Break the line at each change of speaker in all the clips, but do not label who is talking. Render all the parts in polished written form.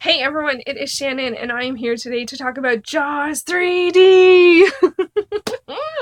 Hey everyone, it is Shannon, and I am here today to talk about Jaws 3D!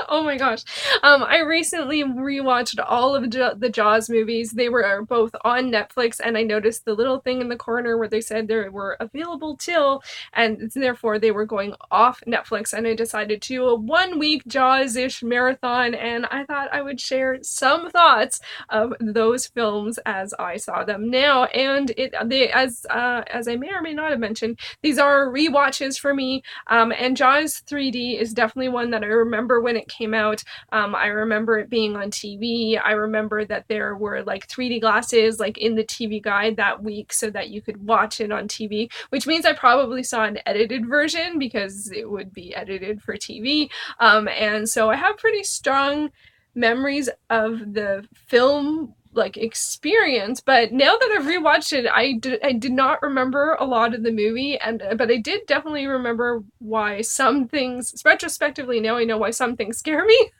Oh my gosh. I recently rewatched all of the Jaws movies. They were both on Netflix, and I noticed the little thing in the corner where they said they were available till, and therefore they were going off Netflix, and I decided to do a 1 week Jaws-ish marathon, and I thought I would share some thoughts of those films as I saw them now. And as I may or may not have mentioned, these are rewatches for me. And Jaws 3D is definitely one that I remember when it came out. I remember it being on TV. I remember that there were like 3D glasses like in the TV guide that week so that you could watch it on TV, which means I probably saw an edited version because it would be edited for TV. And so I have pretty strong memories of the film like experience, but now that I've rewatched it, I did not remember a lot of the movie, but I did definitely remember why some things, retrospectively now I know why some things scare me.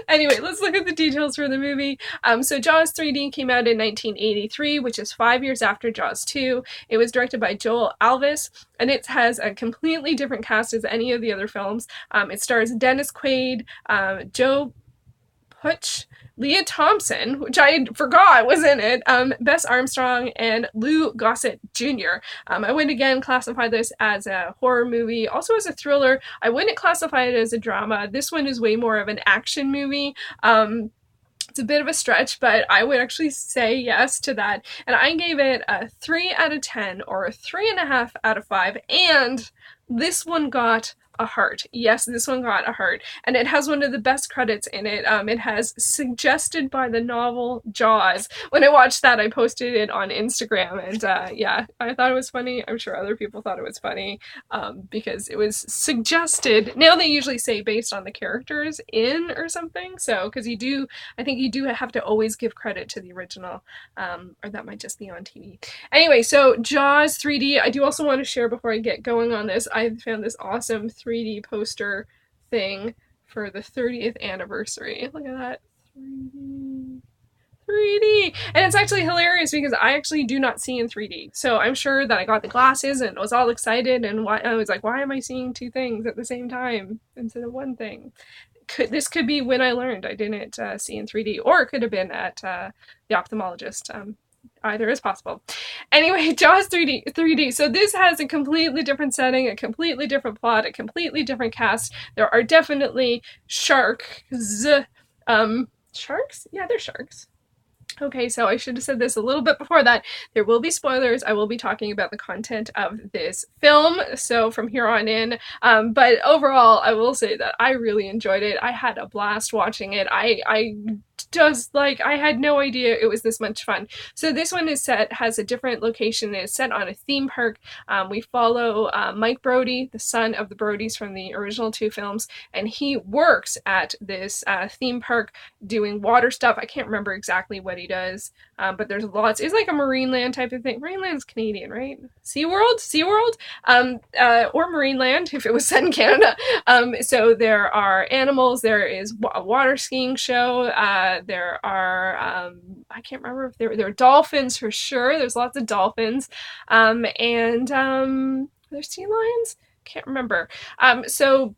Anyway, let's look at the details for the movie. So Jaws 3D came out in 1983, which is 5 years after Jaws 2. It was directed by Joel Alves, and it has a completely different cast as any of the other films. It stars Dennis Quaid, Joe Putch, Leah Thompson, which I forgot was in it, Bess Armstrong, and Lou Gossett Jr. I would again classify this as a horror movie, also as a thriller. I wouldn't classify it as a drama. This one is way more of an action movie. It's a bit of a stretch, but I would actually say yes to that. And I gave it a 3 out of 10 or a 3.5 out of 5. And this one got a heart. Yes, this one got a heart. And it has one of the best credits in it. It has suggested by the novel Jaws. When I watched that, I posted it on Instagram. And yeah, I thought it was funny. I'm sure other people thought it was funny because it was suggested. Now they usually say based on the characters in or something. So, because I think you do have to always give credit to the original. Or that might just be on TV. Anyway, so Jaws 3D. I do also want to share before I get going on this, I found this awesome 3D poster thing for the 30th anniversary. Look at that. 3D. 3D. And it's actually hilarious because I actually do not see in 3D. So I'm sure that I got the glasses and was all excited and I was like, why am I seeing two things at the same time instead of one thing? This could be when I learned I didn't see in 3D, or it could have been at the ophthalmologist. Either is possible. Anyway, Jaws 3D. So this has a completely different setting, a completely different plot, a completely different cast. There are definitely sharks. Sharks? Yeah, they're sharks. Okay, so I should have said this a little bit before that. There will be spoilers. I will be talking about the content of this film, so from here on in. But overall, I will say that I really enjoyed it. I had a blast watching it. I just like I had no idea it was this much fun. So this one has a different location. It's set on a theme park. We follow Mike Brody, the son of the Brodys from the original two films, and he works at this theme park doing water stuff. I can't remember exactly what he does, but there's lots. It's like a Marineland type of thing. Marineland's Canadian, right? SeaWorld, or Marineland if it was set in Canada. So there are animals. There is a water skiing show. There are I can't remember if there are dolphins for sure. There's lots of dolphins, and there's sea lions. Can't remember. So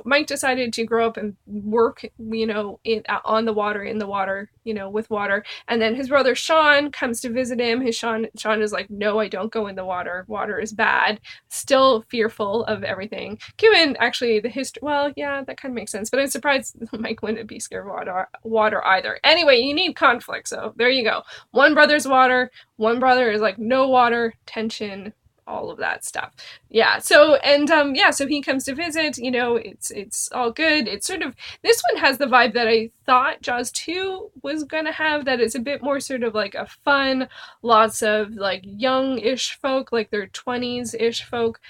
Mike decided to grow up and work, on the water, in the water, with water. And then his brother Sean comes to visit him. Sean is like, no, I don't go in the water. Water is bad. Still fearful of everything. Given actually the history, well, yeah, that kind of makes sense. But I'm surprised Mike wouldn't be scared of water either. Anyway, you need conflict. So there you go. One brother's water. One brother is like, no water, tension, all of that stuff. Yeah, so he comes to visit, it's all good. It's sort of, this one has the vibe that I thought Jaws 2 was gonna have, that it's a bit more sort of like a fun, lots of like young-ish folk, like their 20s-ish folk,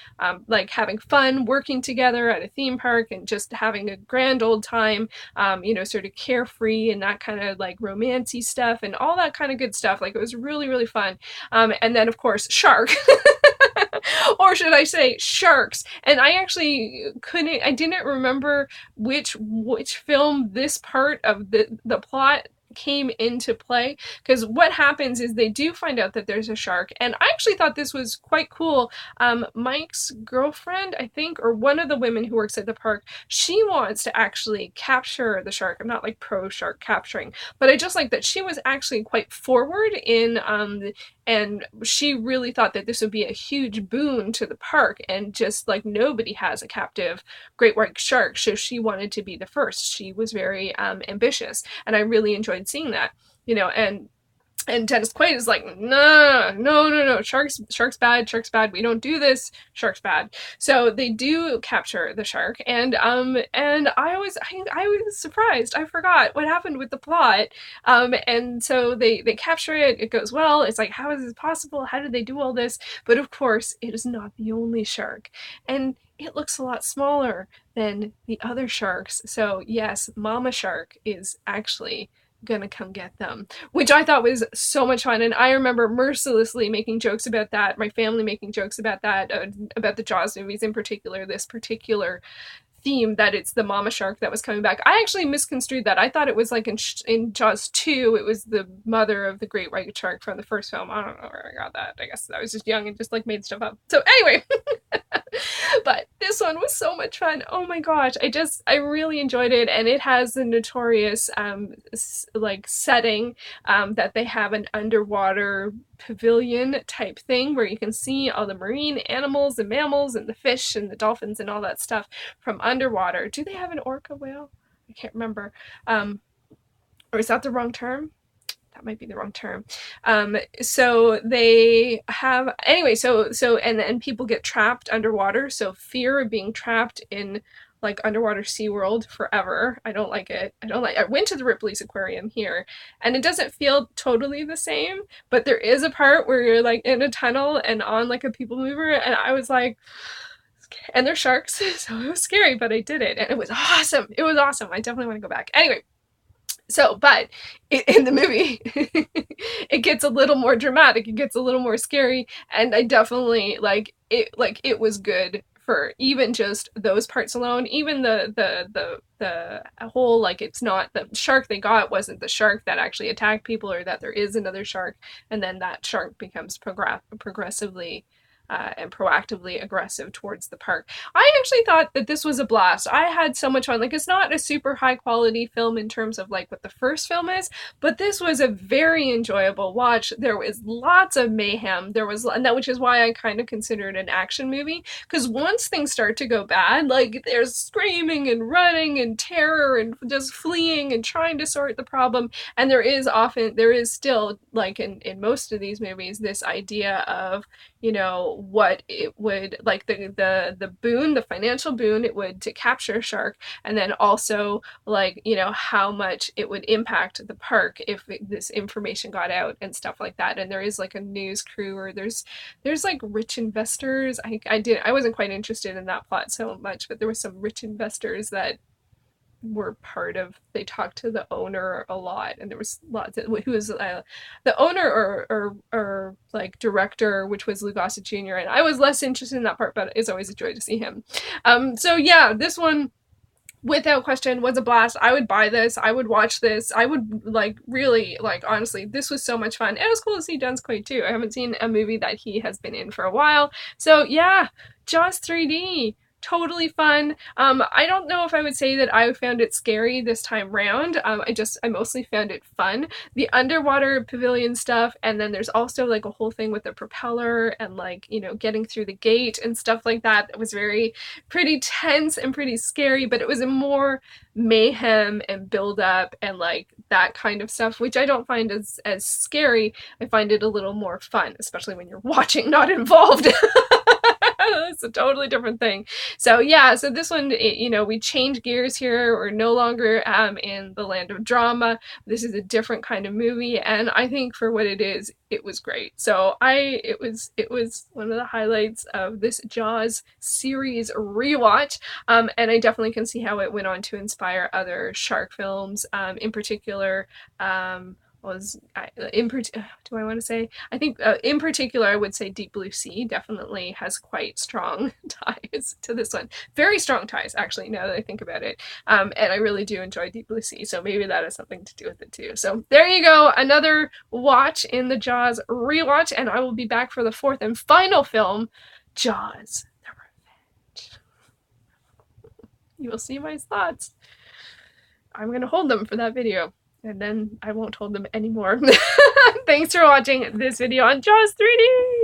like having fun, working together at a theme park and just having a grand old time, sort of carefree and that kind of like romancy stuff and all that kind of good stuff. Like it was really, really fun. And then of course, shark. Or should I say sharks? And I actually didn't remember which film this part of the plot came into play, because what happens is they do find out that there's a shark, and I actually thought this was quite cool. Mike's girlfriend, I think, or one of the women who works at the park, she wants to actually capture the shark. I'm not like pro shark capturing, but I just like that she was actually quite forward in and she really thought that this would be a huge boon to the park, and just like nobody has a captive great white shark, so she wanted to be the first. She was very ambitious, and I really enjoyed seeing that, you know. And Dennis Quaid is like, no, no, no, no, shark's bad, we don't do this, shark's bad. So they do capture the shark, and I was surprised. I forgot what happened with the plot. And so they capture it, it goes well. It's like, how is this possible? How did they do all this? But of course, it is not the only shark. And it looks a lot smaller than the other sharks. So yes, Mama Shark is actually gonna come get them, which I thought was so much fun. And I remember mercilessly making jokes about that, my family making jokes about that, about the Jaws movies in particular, this particular theme that it's the mama shark that was coming back. I actually misconstrued that. I thought it was like in Jaws 2, it was the mother of the great white shark from the first film. I don't know where I got that. I guess I was just young and just like made stuff up. So anyway, but this one was so much fun. Oh my gosh, I really enjoyed it, and it has the notorious like setting that they have an underwater pavilion type thing where you can see all the marine animals and mammals and the fish and the dolphins and all that stuff from underwater. Do they have an orca whale? I can't remember. Or is that the wrong term? That might be the wrong term. So they have, anyway, and people get trapped underwater. So fear of being trapped in like underwater SeaWorld forever. I don't like it. I went to the Ripley's Aquarium here, and it doesn't feel totally the same, but there is a part where you're like in a tunnel and on like a people mover, and I was like, and they're sharks, so it was scary, but I did it, and it was awesome. It was awesome. I definitely want to go back. Anyway, so, but in the movie, it gets a little more dramatic. It gets a little more scary, and I definitely like it. Like it was good for even just those parts alone. Even the whole, like, it's not the shark they got wasn't the shark that actually attacked people, or that there is another shark, and then that shark becomes progressively and proactively aggressive towards the park. I actually thought that this was a blast. I had so much fun. Like, it's not a super high quality film in terms of like what the first film is, but this was a very enjoyable watch. There was lots of mayhem. And that, which is why I kind of consider it an action movie, because once things start to go bad, like there's screaming and running and terror and just fleeing and trying to sort the problem. And there is still, like in most of these movies, this idea of, you know, what it would, like the boon, the financial boon it would to capture a shark, and then also, like, you know, how much it would impact the park if this information got out and stuff like that. And there is like a news crew, or there's like rich investors. I wasn't quite interested in that plot so much, but there were some rich investors that were part of, they talked to the owner a lot, and there was lots of, who was the owner or like director, which was Lou Gossett Jr., and I was less interested in that part, but it's always a joy to see him. So yeah, this one without question was a blast. I would buy this, I would watch this, I would like really, like, honestly, this was so much fun. And it was cool to see Dennis Quaid too. I haven't seen a movie that he has been in for a while. So yeah, Jaws 3D, totally fun. I don't know if I would say that I found it scary this time round. I mostly found it fun. The underwater pavilion stuff, and then there's also like a whole thing with the propeller and, like, you know, getting through the gate and stuff like that. It was pretty tense and pretty scary, but it was a more mayhem and build up and like that kind of stuff, which I don't find as scary. I find it a little more fun, especially when you're watching, not involved. It's a totally different thing. So yeah, so this one, you know, we change gears here. We're no longer in the land of drama. This is a different kind of movie, and I think for what it is, it was great. So it was one of the highlights of this Jaws series rewatch, and I definitely can see how it went on to inspire other shark films, in particular, was do I want to say, I think in particular I would say Deep Blue Sea definitely has quite strong ties to this one. Very strong ties, actually, now that I think about it. And I really do enjoy Deep Blue Sea, so maybe that has something to do with it too. So there you go, another watch in the Jaws rewatch, and I will be back for the fourth and final film, Jaws the Revenge. You will see my thoughts. I'm gonna hold them for that video, and then I won't hold them anymore. Thanks for watching this video on Jaws 3D!